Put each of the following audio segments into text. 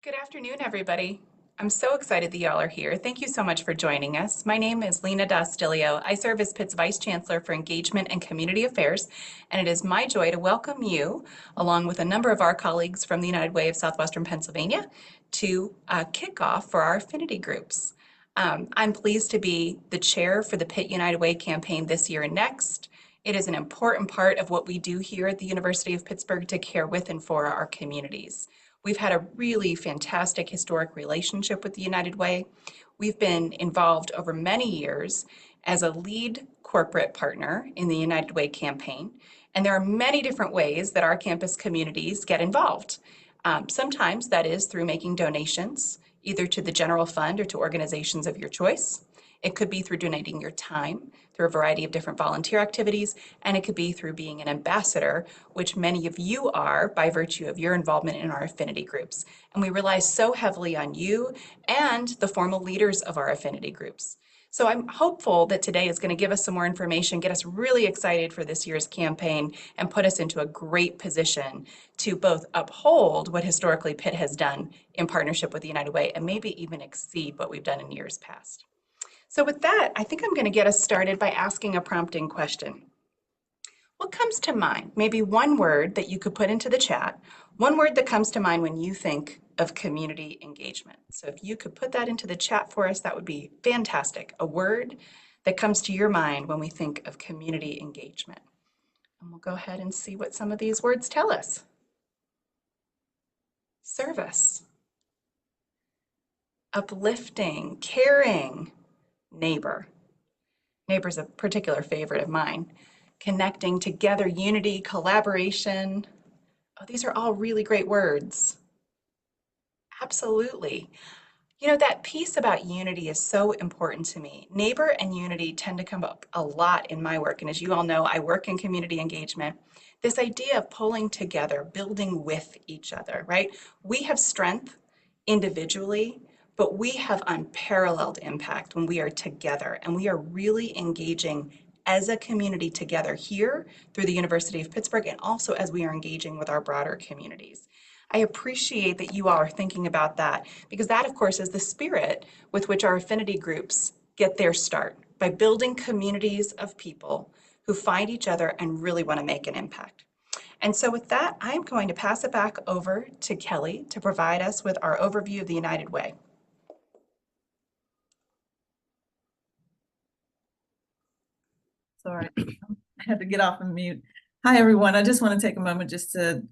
Good afternoon, everybody. I'm so excited that y'all are here. Thank you so much for joining us. My name is Lena Dastilio. I serve as Pitt's Vice Chancellor for Engagement and Community Affairs, and it is my joy to welcome you, along with a number of our colleagues from the United Way of Southwestern Pennsylvania, to Kickoff for our affinity groups. I'm pleased to be the chair for the Pitt United Way campaign this year and next. It is an important part of what we do here at the University of Pittsburgh to care with and for our communities. We've had a really fantastic historic relationship with the United Way. We've been involved over many years as a lead corporate partner in the United Way campaign, and there are many different ways that our campus communities get involved. Sometimes that is through making donations, either to the general fund or to organizations of your choice. It could be through donating your time through a variety of different volunteer activities, and it could be through being an ambassador, which many of you are by virtue of your involvement in our affinity groups. And we rely so heavily on you and the formal leaders of our affinity groups. So I'm hopeful that today is going to give us some more information, get us really excited for this year's campaign, and put us into a great position to both uphold what historically Pitt has done in partnership with the United Way and maybe even exceed what we've done in years past. So with that, I think I'm going to get us started by asking a prompting question. What comes to mind? Maybe one word that you could put into the chat, one word that comes to mind when you think of community engagement. So if you could put that into the chat for us, that would be fantastic. A word that comes to your mind when we think of community engagement. And we'll go ahead and see what some of these words tell us. Service, uplifting, caring, neighbor. Neighbor's a particular favorite of mine. Connecting together, unity, collaboration. Oh, these are all really great words. Absolutely. You know, that piece about unity is so important to me. Neighbor and unity tend to come up a lot in my work. And as you all know, I work in community engagement. This idea of pulling together, building with each other, right? We have strength individually, but we have unparalleled impact when we are together and we are really engaging as a community together here through the University of Pittsburgh and also as we are engaging with our broader communities. I appreciate that you all are thinking about that because that, of course, is the spirit with which our affinity groups get their start, by building communities of people who find each other and really want to make an impact. And so with that, I'm going to pass it back over to Kelly to provide us with our overview of the United Way. Sorry, I had to get off of mute. Hi, everyone. I just want to take a moment just to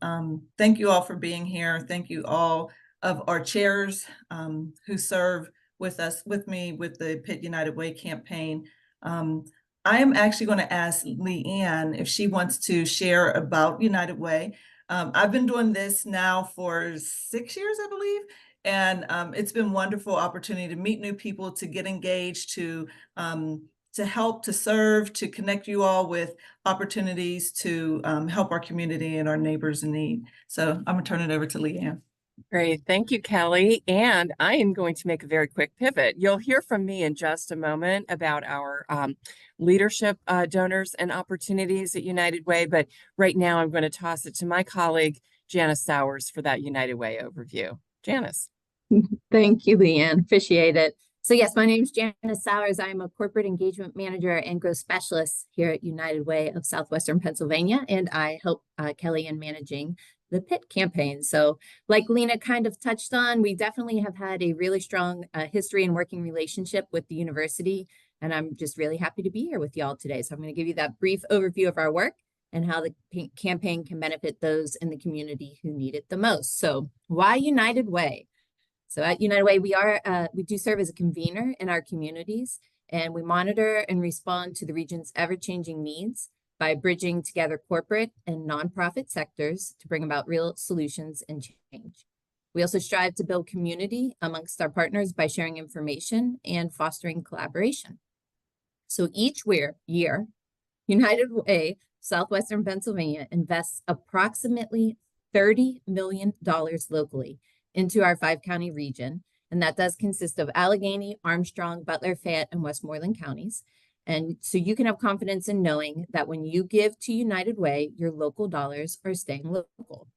thank you all for being here. Thank you all of our chairs who serve with me with the Pitt United Way campaign. I am actually going to ask Leanne if she wants to share about United Way. I've been doing this now for 6 years, I believe. And it's been a wonderful opportunity to meet new people, to get engaged, to help, to serve, to connect you all with opportunities to help our community and our neighbors in need. So I'm gonna turn it over to Leanne. Great. Thank you, Kelly. And I am going to make a very quick pivot. You'll hear from me in just a moment about our leadership donors and opportunities at United Way. But right now, I'm going to toss it to my colleague, Janice Sowers, for that United Way overview. Janice. Thank you, Leanne. Appreciate it. So yes, my name is Janice Sowers. I'm a corporate engagement manager and growth specialist here at United Way of Southwestern Pennsylvania, and I help Kelly in managing the Pitt campaign. So like Lena kind of touched on, we definitely have had a really strong history and working relationship with the university, and I'm just really happy to be here with y'all today. So I'm going to give you that brief overview of our work and how the campaign can benefit those in the community who need it the most. So why United Way? So at United Way, we do serve as a convener in our communities, and we monitor and respond to the region's ever-changing needs by bridging together corporate and nonprofit sectors to bring about real solutions and change. We also strive to build community amongst our partners by sharing information and fostering collaboration. So each year, United Way Southwestern Pennsylvania invests approximately $30 million locally into our 5-county region, and that does consist of Allegheny, Armstrong, Butler, Fayette, and Westmoreland counties. And so you can have confidence in knowing that when you give to United Way, your local dollars are staying local.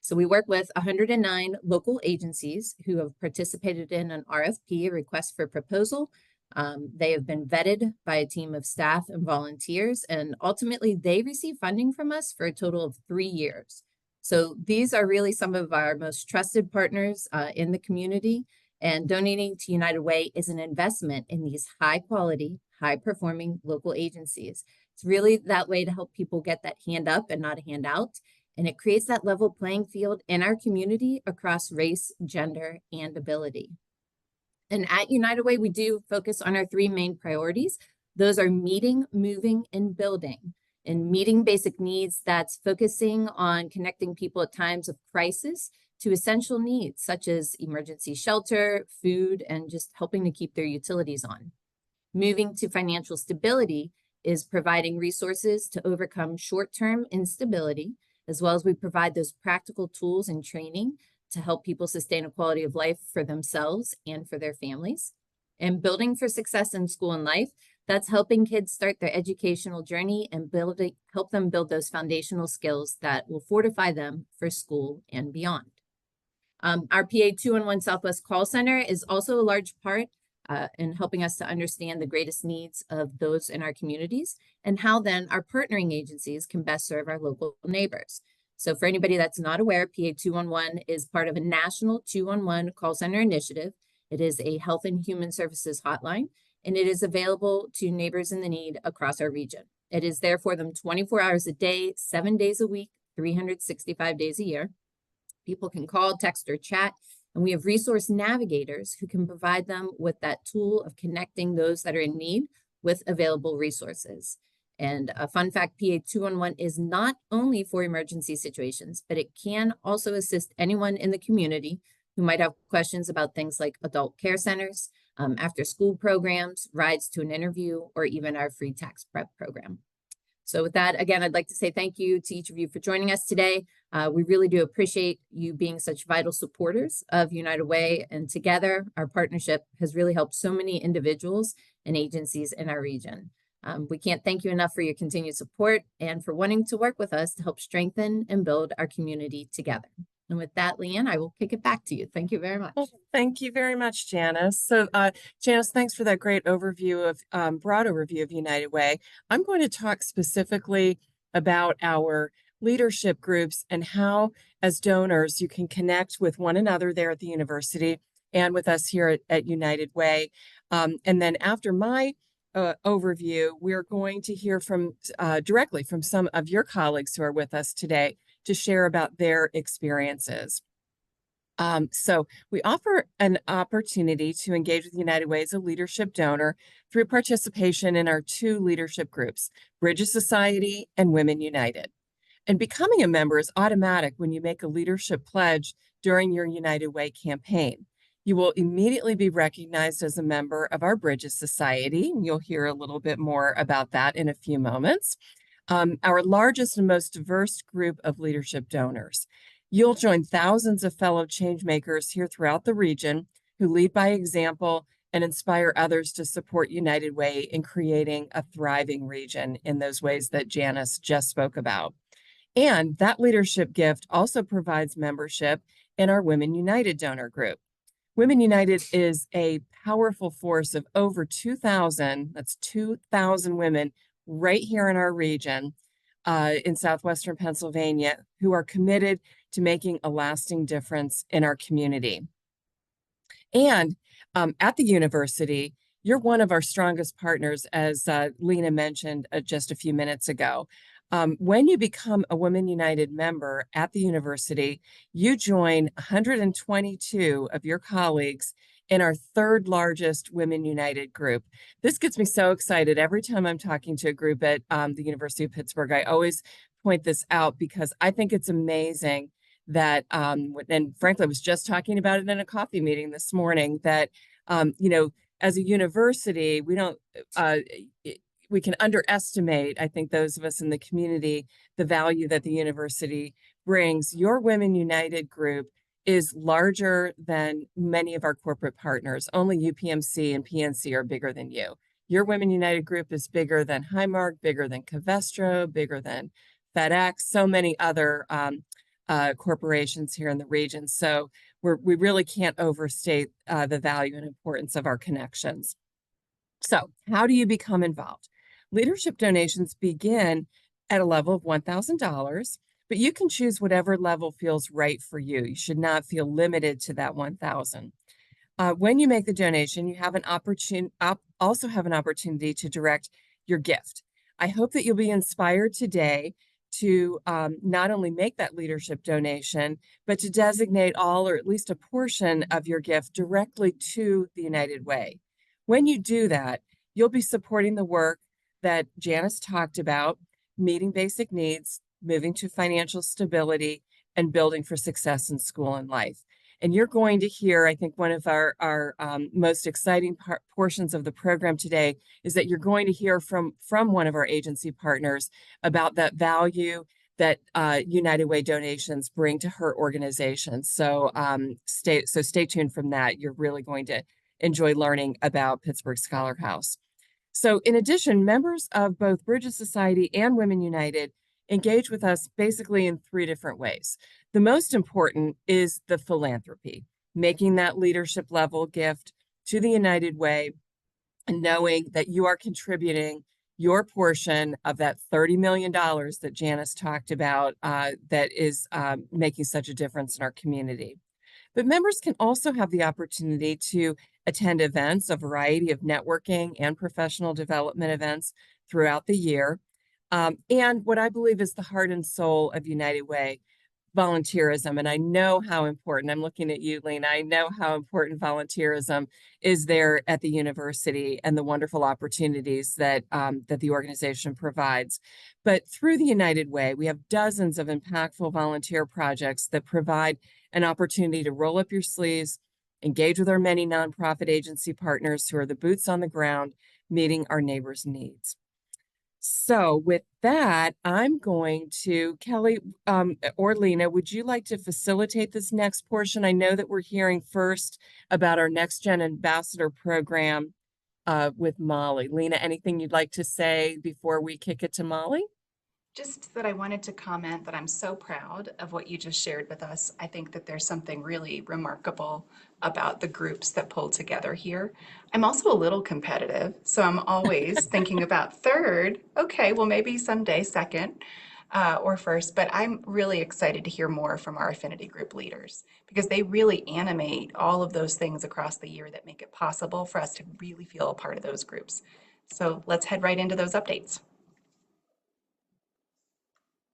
So we work with 109 local agencies who have participated in an RFP, a request for proposal. They have been vetted by a team of staff and volunteers, and ultimately they receive funding from us for a total of 3 years. So these are really some of our most trusted partners in the community, and donating to United Way is an investment in these high quality, high performing local agencies. It's really that way to help people get that hand up and not a hand out. And it creates that level playing field in our community across race, gender, and ability. And at United Way, we do focus on our 3 main priorities. Those are meeting, moving, and building. And meeting basic needs, that's focusing on connecting people at times of crisis to essential needs, such as emergency shelter, food, and just helping to keep their utilities on. Moving to financial stability is providing resources to overcome short-term instability, as well as we provide those practical tools and training to help people sustain a quality of life for themselves and for their families. And building for success in school and life, that's helping kids start their educational journey and help them build those foundational skills that will fortify them for school and beyond. Our PA 211 Southwest Call Center is also a large part in helping us to understand the greatest needs of those in our communities and how then our partnering agencies can best serve our local neighbors. So for anybody that's not aware, PA 211 is part of a national 211 call center initiative. It is a health and human services hotline, and it is available to neighbors in the need across our region. It is there for them 24 hours a day, 7 days a week, 365 days a year. People can call, text, or chat, and we have resource navigators who can provide them with that tool of connecting those that are in need with available resources. And a fun fact, PA 211 is not only for emergency situations, but it can also assist anyone in the community who might have questions about things like adult care centers, after school programs, rides to an interview, or even our free tax prep program. So with that, again, I'd like to say thank you to each of you for joining us today. We really do appreciate you being such vital supporters of United Way, and together our partnership has really helped so many individuals and agencies in our region. We can't thank you enough for your continued support and for wanting to work with us to help strengthen and build our community together. And with that, Leanne, I will kick it back to you. Thank you very much. Well, thank you very much, Janice. So Janice, thanks for that great overview of broad overview of United Way. I'm going to talk specifically about our leadership groups and how, as donors, you can connect with one another there at the university and with us here at United Way. And then after my overview, we're going to hear from directly from some of your colleagues who are with us today to share about their experiences. So we offer an opportunity to engage with United Way as a leadership donor through participation in our 2 leadership groups, Bridges Society and Women United. And becoming a member is automatic when you make a leadership pledge during your United Way campaign. You will immediately be recognized as a member of our Bridges Society. You'll hear a little bit more about that in a few moments. Our largest and most diverse group of leadership donors. You'll join thousands of fellow change makers here throughout the region who lead by example and inspire others to support United Way in creating a thriving region in those ways that Janice just spoke about. And that leadership gift also provides membership in our Women United donor group. Women United is a powerful force of over 2,000, that's 2,000 women right here in our region in southwestern Pennsylvania who are committed to making a lasting difference in our community. And at the university, you're one of our strongest partners, as Lena mentioned just a few minutes ago. When you become a Women United member at the university, you join 122 of your colleagues in our 3rd largest Women United group. This gets me so excited every time I'm talking to a group at the University of Pittsburgh. I always point this out because I think it's amazing that, and frankly, I was just talking about it in a coffee meeting this morning, that, as a university, we can underestimate, I think, those of us in the community, the value that the university brings. Your Women United group is larger than many of our corporate partners. Only UPMC and PNC are bigger than you. Your Women United group is bigger than Highmark, bigger than Covestro, bigger than FedEx, so many other corporations here in the region. So we really can't overstate the value and importance of our connections. So how do you become involved? Leadership donations begin at a level of $1,000, but you can choose whatever level feels right for you. You should not feel limited to that $1,000. When you make the donation, you have also have an opportunity to direct your gift. I hope that you'll be inspired today to not only make that leadership donation, but to designate all or at least a portion of your gift directly to the United Way. When you do that, you'll be supporting the work that Janice talked about, meeting basic needs, moving to financial stability, and building for success in school and life. And you're going to hear, I think one of our most exciting portions of the program today is that you're going to hear from one of our agency partners about that value that United Way donations bring to her organization. So stay tuned from that. You're really going to enjoy learning about Pittsburgh Scholar House. So in addition, members of both Bridges Society and Women United engage with us basically in 3 different ways. The most important is the philanthropy, making that leadership level gift to the United Way and knowing that you are contributing your portion of that $30 million that Janice talked about that is making such a difference in our community. But members can also have the opportunity to attend events, a variety of networking and professional development events throughout the year. And what I believe is the heart and soul of United Way, volunteerism. And I know how important, I'm looking at you, Lena, I know how important volunteerism is there at the university and the wonderful opportunities that, that the organization provides. But through the United Way, we have dozens of impactful volunteer projects that provide an opportunity to roll up your sleeves, engage with our many nonprofit agency partners who are the boots on the ground, meeting our neighbors' needs. So with that, I'm going to, Kelly or Lena, would you like to facilitate this next portion? I know that we're hearing first about our Next Gen Ambassador program with Molly. Lena, anything you'd like to say before we kick it to Molly? Just that I wanted to comment that I'm so proud of what you just shared with us. I think that there's something really remarkable about the groups that pull together here. I'm also a little competitive, so I'm always thinking about third. Okay, well, maybe someday second or first, but I'm really excited to hear more from our affinity group leaders because they really animate all of those things across the year that make it possible for us to really feel a part of those groups. So let's head right into those updates.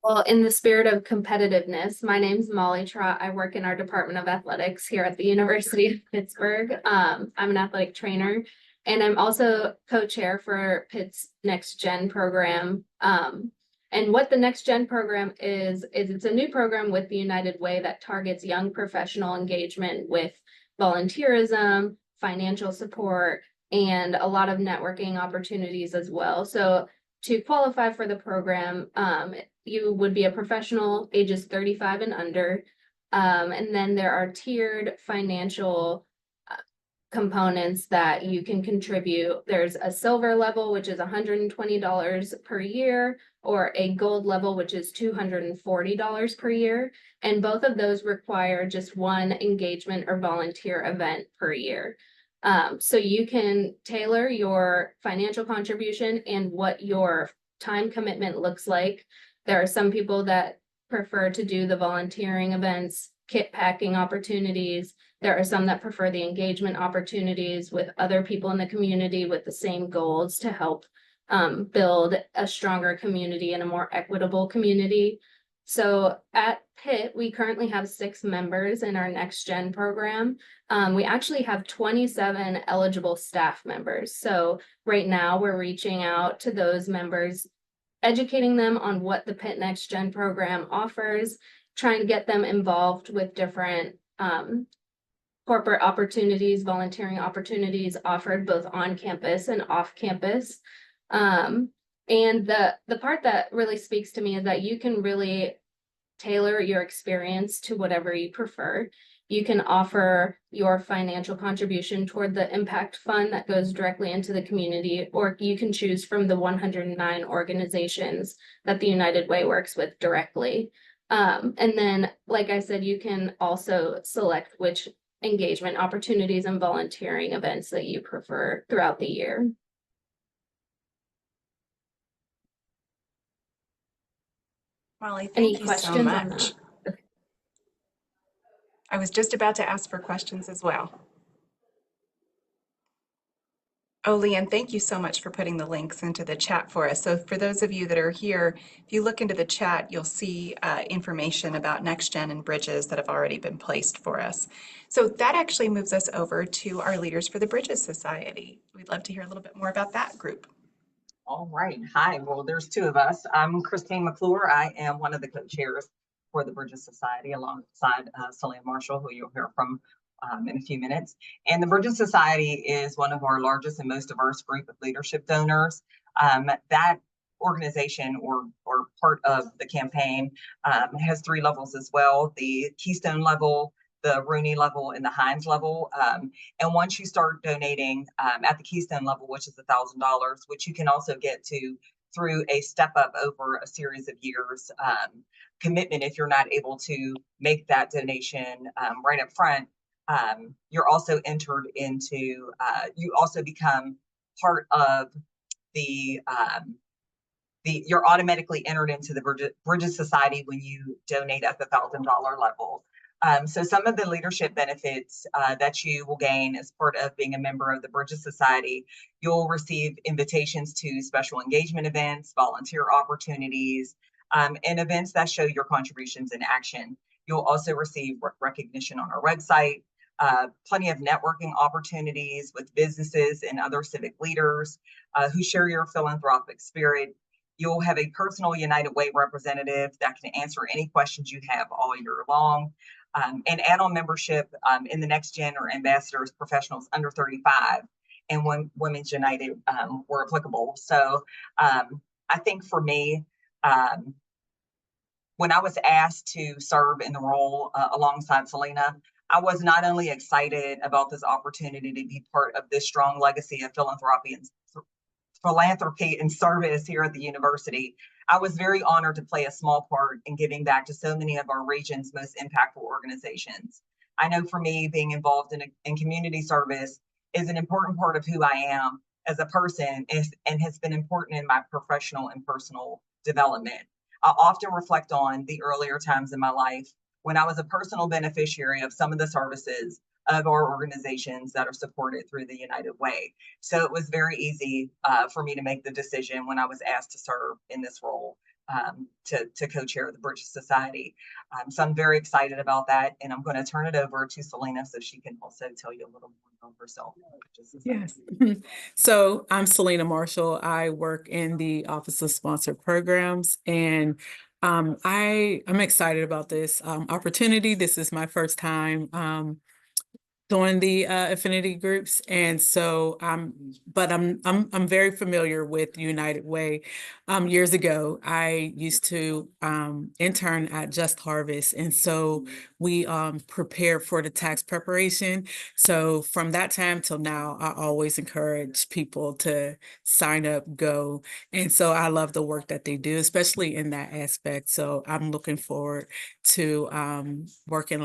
Well, in the spirit of competitiveness, my name's Molly Trott. I work in our Department of Athletics here at the University of Pittsburgh. I'm an athletic trainer, and I'm also co-chair for Pitt's Next Gen program. And what the Next Gen program is it's a new program with the United Way that targets young professional engagement with volunteerism, financial support, and a lot of networking opportunities as well. So to qualify for the program, you would be a professional ages 35 and under. And then there are tiered financial components that you can contribute. There's a silver level, which is $120 per year, or a gold level, which is $240 per year. And both of those require just one engagement or volunteer event per year. So you can tailor your financial contribution and what your time commitment looks like. There are some people that prefer to do the volunteering events, kit packing opportunities. There are some that prefer the engagement opportunities with other people in the community with the same goals to help build a stronger community and a more equitable community. So at Pitt, we currently have 6 members in our Next Gen program. We actually have 27 eligible staff members. So right now we're reaching out to those members, educating them on what the Pitt Next Gen program offers, trying to get them involved with different corporate opportunities, volunteering opportunities offered both on campus and off campus. And the part that really speaks to me is that you can really tailor your experience to whatever you prefer. You can offer your financial contribution toward the impact fund that goes directly into the community, or you can choose from the 109 organizations that the United Way works with directly. And then, like I said, you can also select which engagement opportunities and volunteering events that you prefer throughout the year. Molly, Any thank you so questions on much. that? I was just about to ask for questions as well. Oh, Leanne, thank you so much for putting the links into the chat for us. So for those of you that are here, if you look into the chat, you'll see information about NextGen and Bridges that have already been placed for us. So that actually moves us over to our Leaders for the Bridges Society. We'd love to hear a little bit more about that group. All right. Hi. Well, there's two of us. I'm Christine McClure. I am one of the co-chairs for the Bridges Society alongside Selena Marshall, who you'll hear from in a few minutes. And the Bridges Society is one of our largest and most diverse group of leadership donors. That organization or part of the campaign has three levels as well: the Keystone level, the Rooney level, and the Hines level. And once you start donating at the Keystone level, which is $1,000, which you can also get to through a step up over a series of years commitment, if you're not able to make that donation right up front, you're also entered into, you also become part of the you're automatically entered into the Bridges Society when you donate at the $1,000 level. So some of the leadership benefits that you will gain as part of being a member of the Bridges Society, you'll receive invitations to special engagement events, volunteer opportunities, and events that show your contributions in action. You'll also receive recognition on our website, plenty of networking opportunities with businesses and other civic leaders who share your philanthropic spirit. You'll have a personal United Way representative that can answer any questions you have all year long. And add-on membership in the NextGen or ambassadors professionals under 35 and when Women's United were applicable. So I think for me, when I was asked to serve in the role alongside Selena, I was not only excited about this opportunity to be part of this strong legacy of philanthropy and service here at the university, I was very honored to play a small part in giving back to so many of our region's most impactful organizations. I know for me, being involved in community service is an important part of who I am as a person and has been important in my professional and personal development. I often reflect on the earlier times in my life when I was a personal beneficiary of some of the services of our organizations that are supported through the United Way. So it was very easy for me to make the decision when I was asked to serve in this role to co-chair the Bridges Society. So I'm very excited about that, and I'm going to turn it over to Selena so she can also tell you a little more about herself. Yes. So I'm Selena Marshall. I work in the Office of Sponsored Programs, and I'm excited about this opportunity. This is my first time join the affinity groups, and so but I'm very familiar with United Way. Years ago, I used to intern at Just Harvest, and so we prepared for the tax preparation. So from that time till now, I always encourage people to sign up, go, and so I love the work that they do, especially in that aspect. So I'm looking forward to working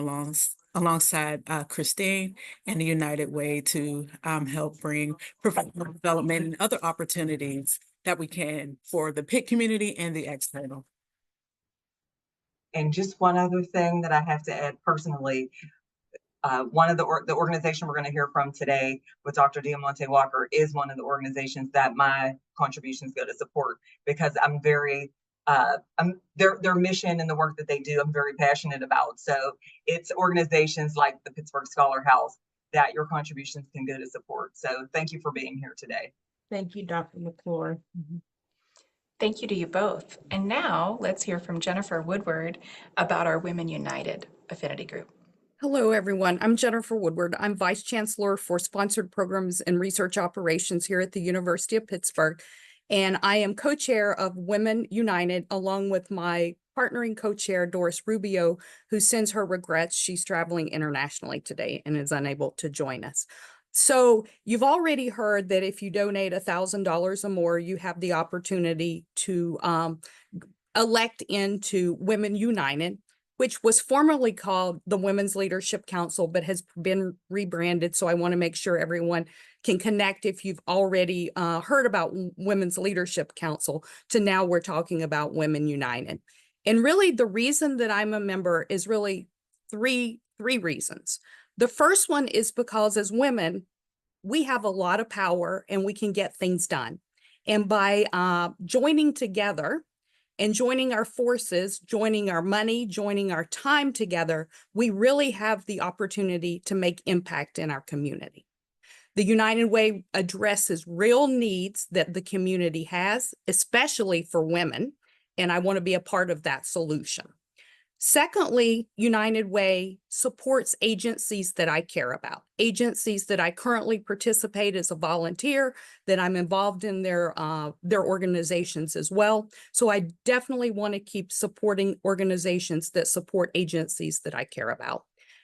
alongside Christine and the United Way to help bring professional development and other opportunities that we can for the PIT community and the external. And just one other thing that I have to add personally, one of the organization we're going to hear from today with Dr. Diamante Walker is one of the organizations that my contributions go to support, because I'm very their mission and the work that they do, I'm very passionate about. So it's organizations like the Pittsburgh Scholar House that your contributions can go to support. So thank you for being here today. Thank you, Dr. McClure. Thank you to you both. And now let's hear from Jennifer Woodward about our Women United affinity group. Hello, everyone. I'm Jennifer Woodward. I'm Vice Chancellor for Sponsored Programs and Research Operations here at the University of Pittsburgh. And I am co-chair of Women United, along with my partnering co-chair, Doris Rubio, who sends her regrets. She's traveling internationally today and is unable to join us. So you've already heard that if you donate $1,000 or more, you have the opportunity to elect into Women United, which was formerly called the Women's Leadership Council, but has been rebranded. So I want to make sure everyone can connect if you've already heard about Women's Leadership Council to now we're talking about Women United. And really the reason that I'm a member is really three reasons. The first one is because as women, we have a lot of power and we can get things done. And by joining together and joining our forces, joining our money, joining our time together, we really have the opportunity to make impact in our community. The United Way addresses real needs that the community has, especially for women, and I want to be a part of that solution. Secondly, United Way supports agencies that I care about, agencies that I currently participate as a volunteer, that I'm involved in their organizations as well. So I definitely want to keep supporting organizations that support agencies that I care about.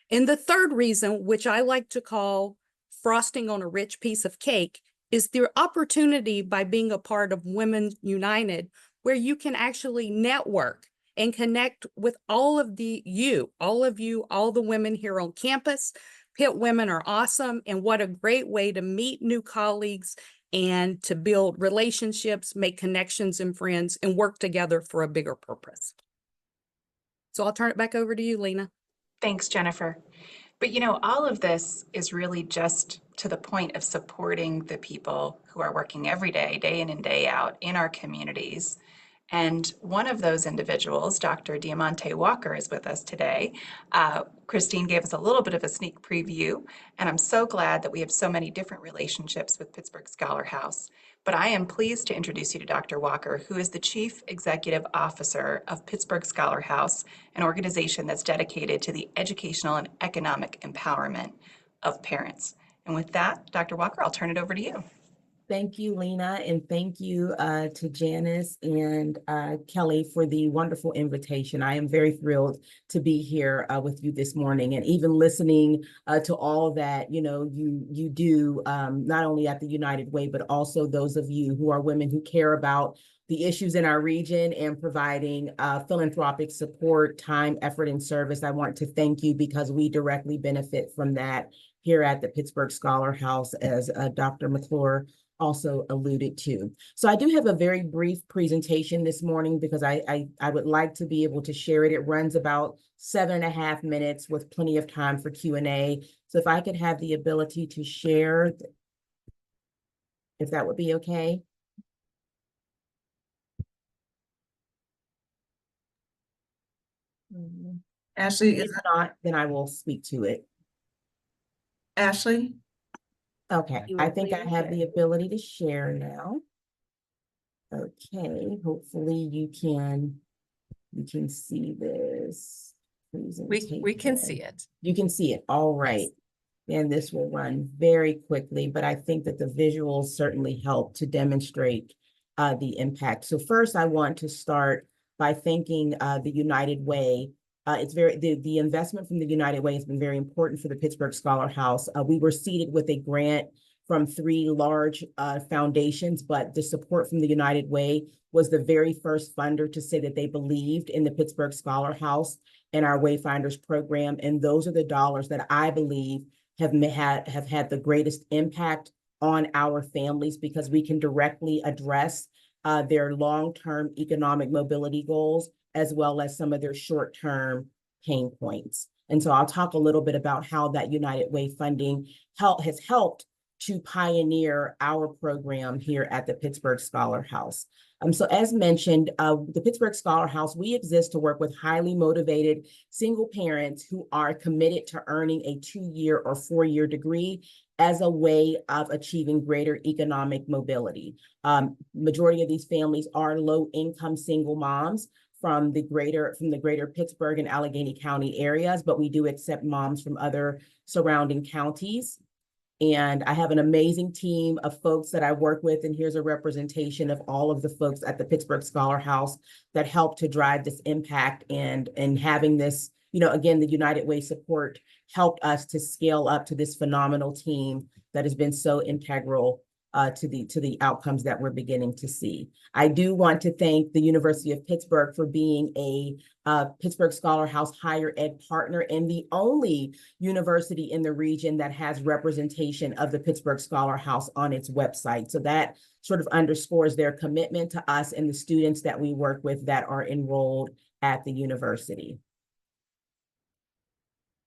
And the third reason, which I like to call frosting on a rich piece of cake, is the opportunity by being a part of Women United, where you can actually network and connect with all of you, all the women here on campus. Pitt women are awesome, and what a great way to meet new colleagues and to build relationships, make connections and friends, and work together for a bigger purpose. So I'll turn it back over to you, Lena. Thanks, Jennifer. But you know, all of this is really just to the point of supporting the people who are working every day, day in and day out in our communities. And one of those individuals, Dr. Diamante Walker, is with us today. Christine gave us a little bit of a sneak preview, and I'm so glad that we have so many different relationships with Pittsburgh Scholar House. But I am pleased to introduce you to Dr. Walker, who is the Chief Executive Officer of Pittsburgh Scholar House, an organization that's dedicated to the educational and economic empowerment of parents. And with that, Dr. Walker, I'll turn it over to you. Thank you, Lena, and thank you to Janice and Kelly for the wonderful invitation. I am very thrilled to be here with you this morning, and even listening to all that you do, not only at the United Way, but also those of you who are women who care about the issues in our region and providing philanthropic support, time, effort, and service. I want to thank you because we directly benefit from that here at the Pittsburgh Scholar House, as Dr. McClure also alluded to. So I do have a very brief presentation this morning because I would like to be able to share it. It runs about 7.5 minutes with plenty of time for Q&A. So if I could have the ability to share, if that would be okay. Ashley, If not, then I will speak to it. Ashley? Okay, I think I have the ability to share now. Okay, hopefully you can see this presentation. We can see it. You can see it. All right. And this will run very quickly, but I think that the visuals certainly help to demonstrate the impact. So first, I want to start by thanking the United Way. The investment from the United Way has been very important for the Pittsburgh Scholar House. We were seeded with a grant from 3 large foundations, but the support from the United Way was the very first funder to say that they believed in the Pittsburgh Scholar House and our Wayfinders program. And those are the dollars that I believe have had the greatest impact on our families, because we can directly address their long-term economic mobility goals, as well as some of their short-term pain points. And so I'll talk a little bit about how that United Way funding has helped to pioneer our program here at the Pittsburgh Scholar House. So as mentioned, the Pittsburgh Scholar House, we exist to work with highly motivated single parents who are committed to earning a 2-year or 4-year degree as a way of achieving greater economic mobility. Majority of these families are low-income single moms from the greater Pittsburgh and Allegheny County areas, but we do accept moms from other surrounding counties. And I have an amazing team of folks that I work with, and here's a representation of all of the folks at the Pittsburgh Scholar House that help to drive this impact, and having this, again, the United Way support helped us to scale up to this phenomenal team that has been so integral to the outcomes that we're beginning to see. I do want to thank the University of Pittsburgh for being a Pittsburgh Scholar House higher ed partner and the only university in the region that has representation of the Pittsburgh Scholar House on its website. So that sort of underscores their commitment to us and the students that we work with that are enrolled at the university.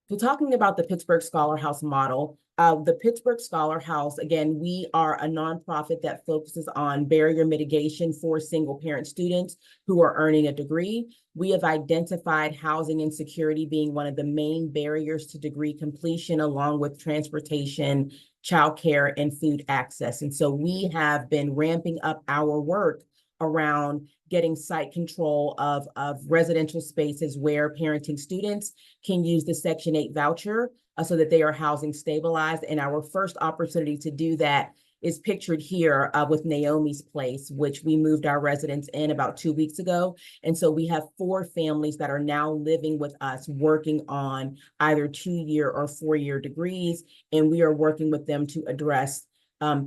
So talking about the Pittsburgh Scholar House model, the Pittsburgh Scholar House, again, we are a nonprofit that focuses on barrier mitigation for single parent students who are earning a degree. We have identified housing insecurity being one of the main barriers to degree completion, along with transportation, childcare, and food access. And so we have been ramping up our work around getting site control of residential spaces where parenting students can use the Section 8 voucher so that they are housing stabilized. And our first opportunity to do that is pictured here with Naomi's Place, which we moved our residents in about 2 weeks ago. And so we have 4 families that are now living with us, working on either 2-year or 4-year degrees. And we are working with them to address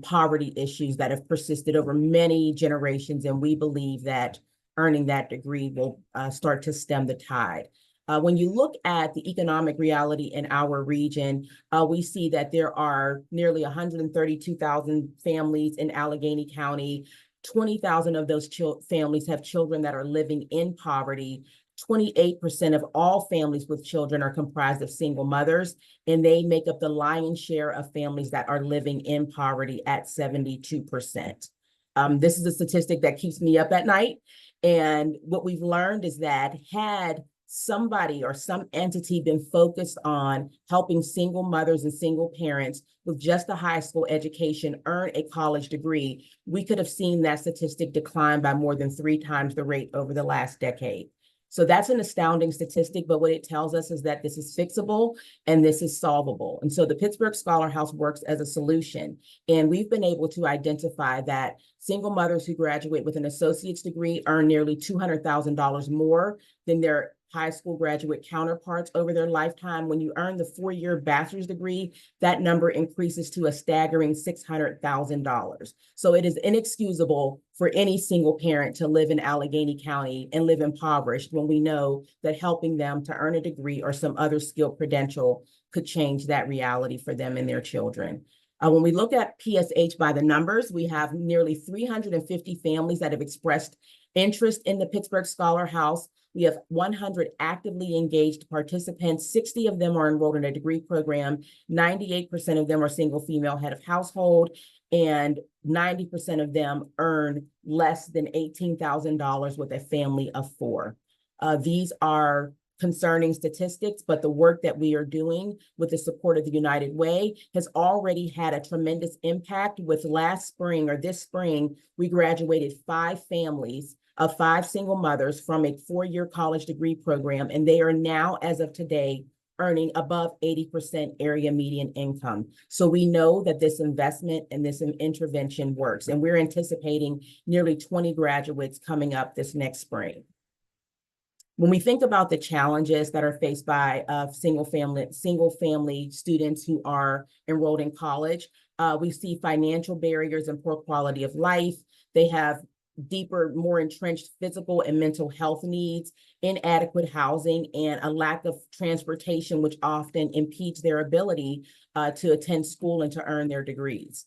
poverty issues that have persisted over many generations. And we believe that earning that degree will start to stem the tide. When you look at the economic reality in our region, we see that there are nearly 132,000 families in Allegheny County. 20,000 of those families have children that are living in poverty. 28% of all families with children are comprised of single mothers, and they make up the lion's share of families that are living in poverty at 72%. This is a statistic that keeps me up at night. And what we've learned is that had somebody or some entity been focused on helping single mothers and single parents with just a high school education earn a college degree, we could have seen that statistic decline by more than 3 times the rate over the last decade. So that's an astounding statistic, but what it tells us is that this is fixable and this is solvable. And so the Pittsburgh Scholar House works as a solution. And we've been able to identify that single mothers who graduate with an associate's degree earn nearly $200,000 more than their high school graduate counterparts over their lifetime. When you earn the 4-year bachelor's degree, that number increases to a staggering $600,000. So it is inexcusable for any single parent to live in Allegheny County and live impoverished when we know that helping them to earn a degree or some other skill credential could change that reality for them and their children. When we look at PSH by the numbers, we have nearly 350 families that have expressed interest in the Pittsburgh Scholar House. We have 100 actively engaged participants. 60 of them are enrolled in a degree program. 98% of them are single female head of household, and 90% of them earn less than $18,000 with a family of 4. These are concerning statistics, but the work that we are doing with the support of the United Way has already had a tremendous impact. With last spring or this spring, we graduated 5 families of 5 single mothers from a 4-year college degree program, and they are now, as of today, earning above 80% area median income. So we know that this investment and this intervention works, and we're anticipating nearly 20 graduates coming up this next spring. When we think about the challenges that are faced by single family students who are enrolled in college, we see financial barriers and poor quality of life. They have deeper, more entrenched physical and mental health needs, inadequate housing, and a lack of transportation, which often impedes their ability to attend school and to earn their degrees.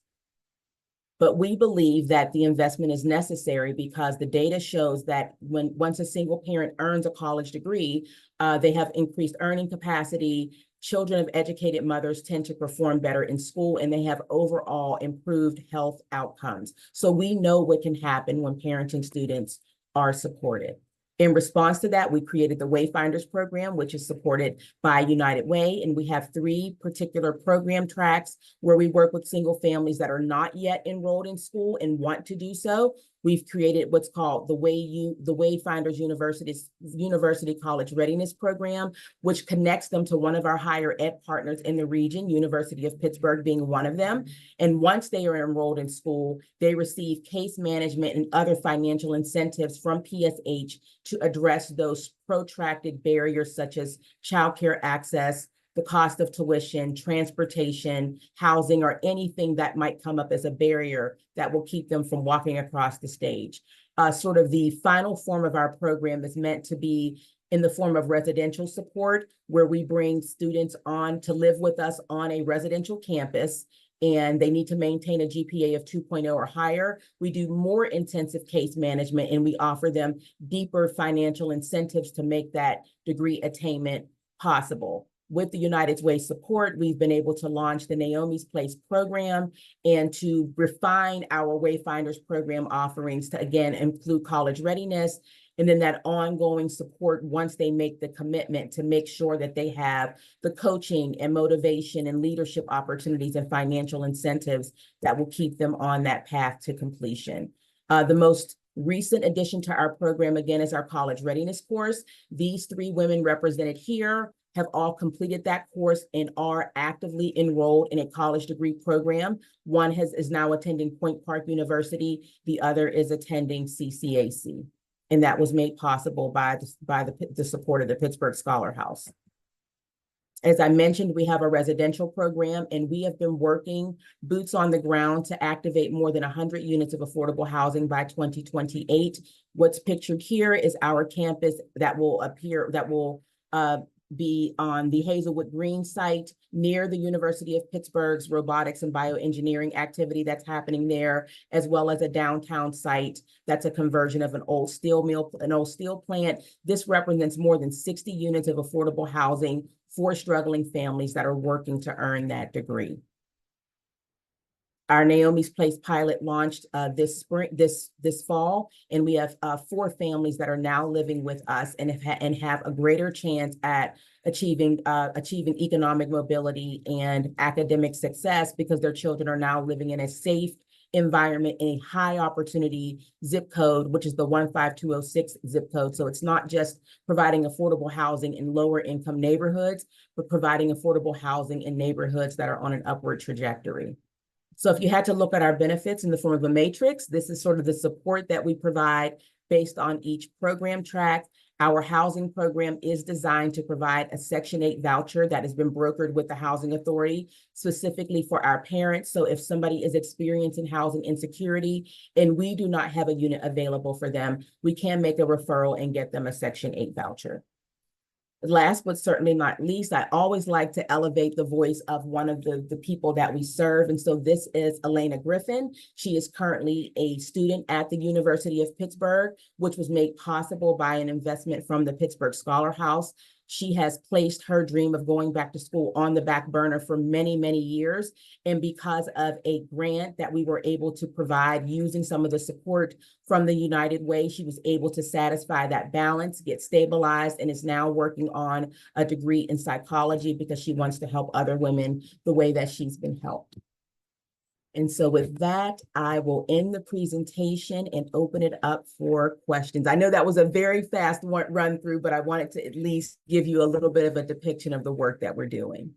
But we believe that the investment is necessary because the data shows that once a single parent earns a college degree, they have increased earning capacity. Children of educated mothers tend to perform better in school, and they have overall improved health outcomes. So we know what can happen when parenting students are supported. In response to that, we created the Wayfinders program, which is supported by United Way. And we have 3 particular program tracks where we work with single families that are not yet enrolled in school and want to do so. We've created what's called the Wayfinders University College Readiness Program, which connects them to one of our higher ed partners in the region, University of Pittsburgh being one of them. And once they are enrolled in school, they receive case management and other financial incentives from PSH to address those protracted barriers such as childcare access, the cost of tuition, transportation, housing, or anything that might come up as a barrier that will keep them from walking across the stage. Sort of the final form of our program is meant to be in the form of residential support, where we bring students on to live with us on a residential campus, and they need to maintain a GPA of 2.0 or higher. We do more intensive case management, and we offer them deeper financial incentives to make that degree attainment possible. With the United Way support, we've been able to launch the Naomi's Place program and to refine our Wayfinders program offerings to, again, include college readiness, and then that ongoing support once they make the commitment to make sure that they have the coaching and motivation and leadership opportunities and financial incentives that will keep them on that path to completion. The most recent addition to our program, again, is our college readiness course. These 3 women represented here have all completed that course and are actively enrolled in a college degree program. One is now attending Point Park University. The other is attending CCAC. And that was made possible by the support of the Pittsburgh Scholar House. As I mentioned, we have a residential program, and we have been working boots on the ground to activate more than 100 units of affordable housing by 2028. What's pictured here is our campus that will be on the Hazelwood Green site near the University of Pittsburgh's robotics and bioengineering activity that's happening there, as well as a downtown site that's a conversion of an old steel plant. This represents more than 60 units of affordable housing for struggling families that are working to earn that degree. Our Naomi's Place pilot launched this fall, and we have 4 families that are now living with us and have a greater chance at achieving economic mobility and academic success because their children are now living in a safe environment in a high opportunity zip code, which is the 15206 zip code. So it's not just providing affordable housing in lower income neighborhoods, but providing affordable housing in neighborhoods that are on an upward trajectory. So if you had to look at our benefits in the form of a matrix, this is sort of the support that we provide based on each program track. Our housing program is designed to provide a Section 8 voucher that has been brokered with the Housing Authority, specifically for our parents. So if somebody is experiencing housing insecurity and we do not have a unit available for them, we can make a referral and get them a Section 8 voucher. Last but certainly not least, I always like to elevate the voice of one of the people that we serve. And so this is Elena Griffin. She is currently a student at the University of Pittsburgh, which was made possible by an investment from the Pittsburgh Scholar House. She has placed her dream of going back to school on the back burner for many, many years. And because of a grant that we were able to provide using some of the support from the United Way, she was able to satisfy that balance, get stabilized, and is now working on a degree in psychology because she wants to help other women the way that she's been helped. And so with that, I will end the presentation and open it up for questions. I know that was a very fast run through, but I wanted to at least give you a little bit of a depiction of the work that we're doing.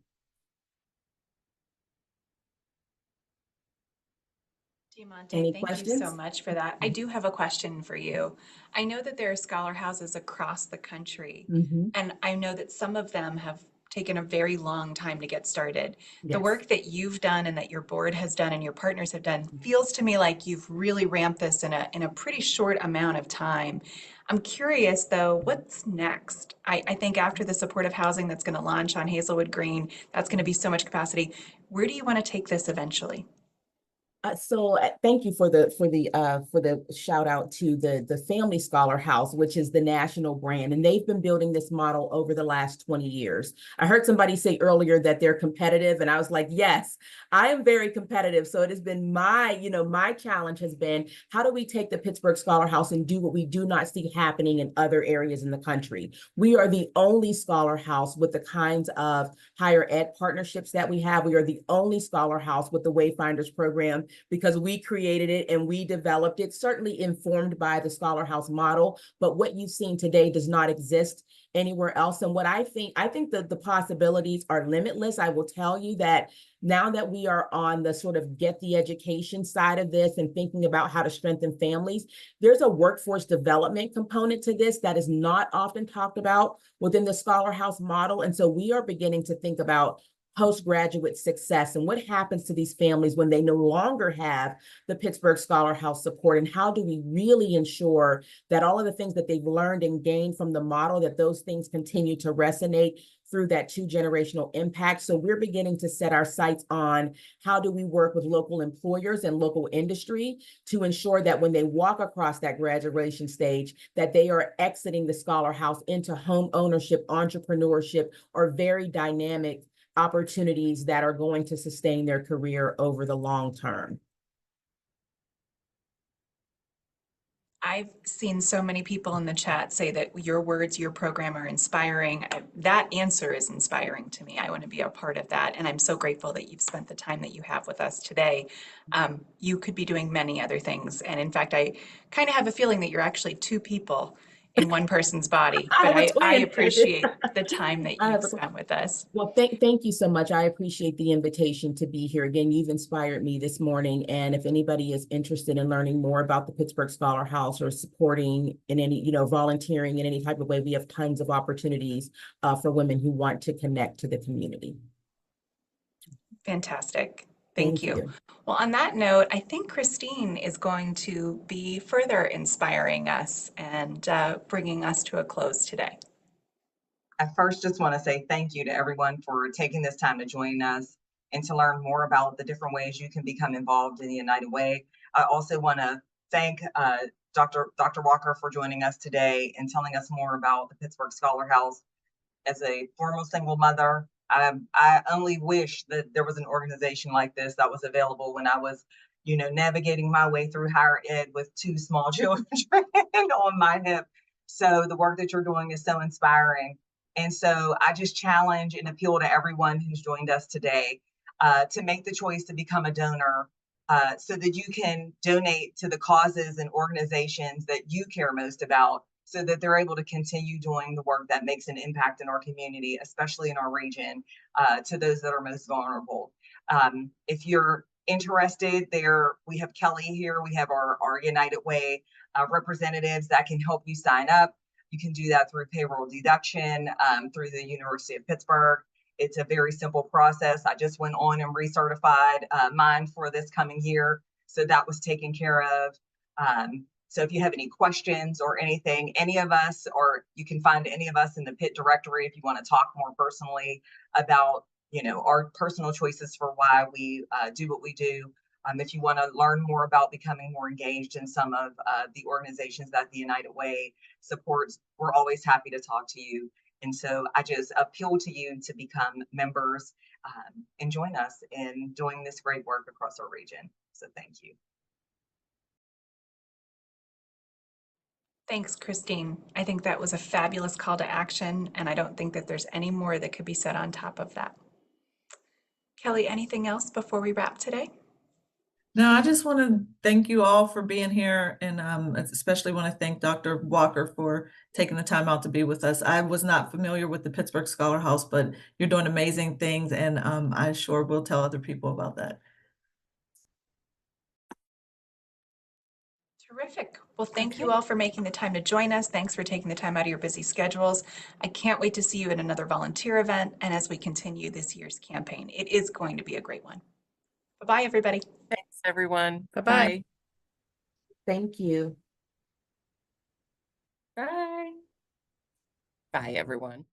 Diamante, thank you so much for that. I do have a question for you. I know that there are scholar houses across the country, and I know that some of them have taken a very long time to get started. The work that you've done and that your board has done and your partners have done feels to me like you've really ramped this in a pretty short amount of time. I'm curious though, what's next? I think after the supportive housing that's going to launch on Hazelwood Green, that's going to be so much capacity. Where do you want to take this eventually? Thank you for the shout out to the Family Scholar House, which is the national brand, and they've been building this model over the last 20 years. I heard somebody say earlier that they're competitive, and I was like, yes, I am very competitive. So it has been my challenge has been, how do we take the Pittsburgh Scholar House and do what we do not see happening in other areas in the country? We are the only scholar house with the kinds of higher ed partnerships that we have. We are the only scholar house with the Wayfinders program, because we created it and we developed it, certainly informed by the Scholar House model. But what you've seen today does not exist anywhere else. And what I think that the possibilities are limitless. I will tell you that now that we are on the sort of get the education side of this and thinking about how to strengthen families, there's a workforce development component to this that is not often talked about within the Scholar House model. And so we are beginning to think about postgraduate success and what happens to these families when they no longer have the Pittsburgh Scholar House support, and how do we really ensure that all of the things that they've learned and gained from the model, that those things continue to resonate through that 2-generational impact. So we're beginning to set our sights on how do we work with local employers and local industry to ensure that when they walk across that graduation stage, that they are exiting the Scholar House into home ownership, entrepreneurship, or very dynamic opportunities that are going to sustain their career over the long term. I've seen so many people in the chat say that your words, your program are inspiring. That answer is inspiring to me. I want to be a part of that. And I'm so grateful that you've spent the time that you have with us today. You could be doing many other things. And in fact, I kind of have a feeling that you're actually two people in one person's body. But I appreciate the time that you've spent with us. Well, thank you so much. I appreciate the invitation to be here. Again, you've inspired me this morning. And if anybody is interested in learning more about the Pittsburgh Scholar House or supporting in any, volunteering in any type of way, we have tons of opportunities for women who want to connect to the community. Fantastic. Thank you. Well, on that note, I think Christine is going to be further inspiring us and bringing us to a close today. I first just want to say thank you to everyone for taking this time to join us and to learn more about the different ways you can become involved in the United Way. I also want to thank Dr. Walker for joining us today and telling us more about the Pittsburgh Scholar House. As a former single mother, I only wish that there was an organization like this that was available when I was, navigating my way through higher ed with 2 small children on my hip. So the work that you're doing is so inspiring. And so I just challenge and appeal to everyone who's joined us today to make the choice to become a donor so that you can donate to the causes and organizations that you care most about, so that they're able to continue doing the work that makes an impact in our community, especially in our region, to those that are most vulnerable. If you're interested, we have Kelly here. We have our United Way representatives that can help you sign up. You can do that through payroll deduction through the University of Pittsburgh. It's a very simple process. I just went on and recertified mine for this coming year, so that was taken care of. So if you have any questions or anything, any of us, or you can find any of us in the PIT directory if you want to talk more personally about, our personal choices for why we do what we do. If you want to learn more about becoming more engaged in some of the organizations that the United Way supports, we're always happy to talk to you. And so I just appeal to you to become members and join us in doing this great work across our region. So thank you. Thanks, Christine. I think that was a fabulous call to action, and I don't think that there's any more that could be said on top of that. Kelly, anything else before we wrap today? No, I just want to thank you all for being here, and especially want to thank Dr. Walker for taking the time out to be with us. I was not familiar with the Pittsburgh Scholar House, but you're doing amazing things, and I sure will tell other people about that. Terrific. Well, thank you all for making the time to join us. Thanks for taking the time out of your busy schedules. I can't wait to see you at another volunteer event and as we continue this year's campaign. It is going to be a great one. Bye-bye, everybody. Thanks, everyone. Bye-bye. Thank you. Bye. Bye, everyone.